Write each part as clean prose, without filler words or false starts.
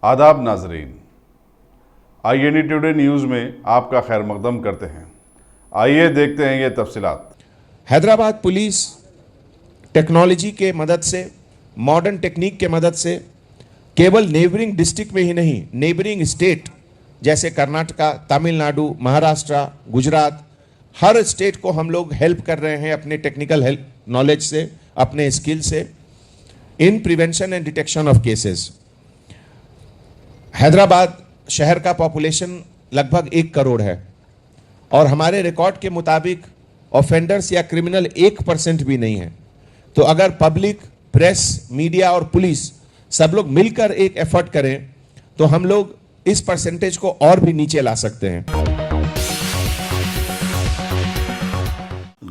आदाब नाजरीन, IND today news में आपका खैर मकदम करते हैं। आइए देखते हैं ये तफसीलात। हैदराबाद पुलिस टेक्नोलॉजी के मदद से, मॉडर्न टेक्निक के मदद से केवल नेबरिंग डिस्ट्रिक्ट में ही नहीं, नेबरिंग स्टेट जैसे कर्नाटका, तमिलनाडु, महाराष्ट्र, गुजरात, हर स्टेट को हम लोग हेल्प कर रहे हैं अपने टेक्निकल हेल्प नॉलेज से, अपने स्किल से, इन prevention and detection of cases. Hyderabad शहर का पॉपुलेशन लगभग 1 करोड़ है और हमारे रिकॉर्ड के मुताबिक ऑफेंडर्स या क्रिमिनल 1% भी नहीं है। तो अगर पब्लिक, प्रेस, मीडिया और पुलिस सब लोग मिलकर एक एफर्ट करें तो हम लोग इस परसेंटेज को और भी नीचे ला सकते हैं।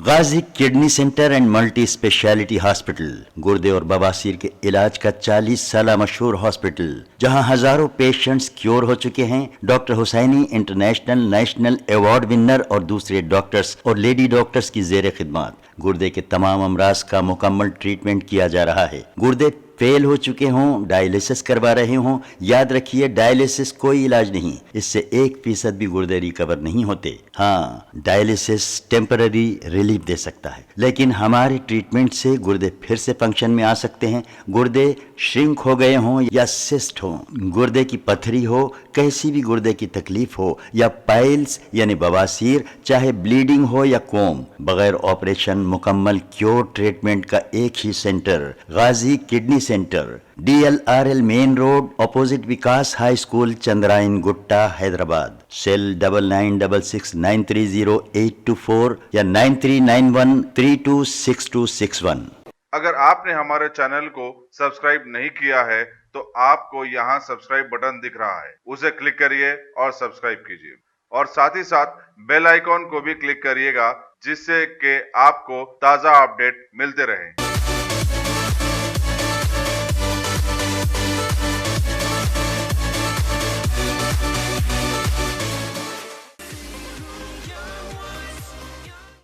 Ghazi kidney centre and multi speciality hospital गुर्दे और बवासीर के इलाज का 40 साल मशहूर हॉस्पिटल, जहां हजारों पेशेंट्स क्योर हो चुके हैं। Doctor Husaini international national award winner और दूसरे डॉक्टर्स और लेडी डॉक्टर्स की जेर खिदमत गुर्दे के तमाम अमराज का मुकम्मल ट्रीटमेंट किया जा रहा है। गुर्दे फेल हो चुके हों, डायलिसिस करवा रहे हों, याद रखिए डायलिसिस कोई इलाज नहीं, इससे 1% भी गुर्दे रिकवर नहीं होते। हाँ, डायलिसिस टेम्पररी रिलीफ दे सकता है, लेकिन हमारे ट्रीटमेंट से गुर्दे फिर से फंक्शन में आ सकते हैं। गुर्दे श्रिंक हो गए हों या सिस्ट हो, गुर्दे की पथरी हो, कैसी भी गुर्दे की तकलीफ हो या पाइल्स यानी बवासीर, चाहे ब्लीडिंग हो या कोम, बगैर ऑपरेशन मुकम्मल क्योर ट्रीटमेंट का एक ही centre, Ghazi kidney centre, DLRL main road, opposite Vikas high school, Chandrayan Gutta, Hyderabad. Cell 9966930824 या 9391326261। अगर आपने हमारे चैनल को सब्सक्राइब नहीं किया है तो आपको यहाँ सब्सक्राइब बटन दिख रहा है, उसे क्लिक करिए और सब्सक्राइब कीजिए और साथ ही साथ बेल आइकॉन को भी क्लिक करिएगा, जिससे कि आपको ताज़ा अपडेट मिलते रहें।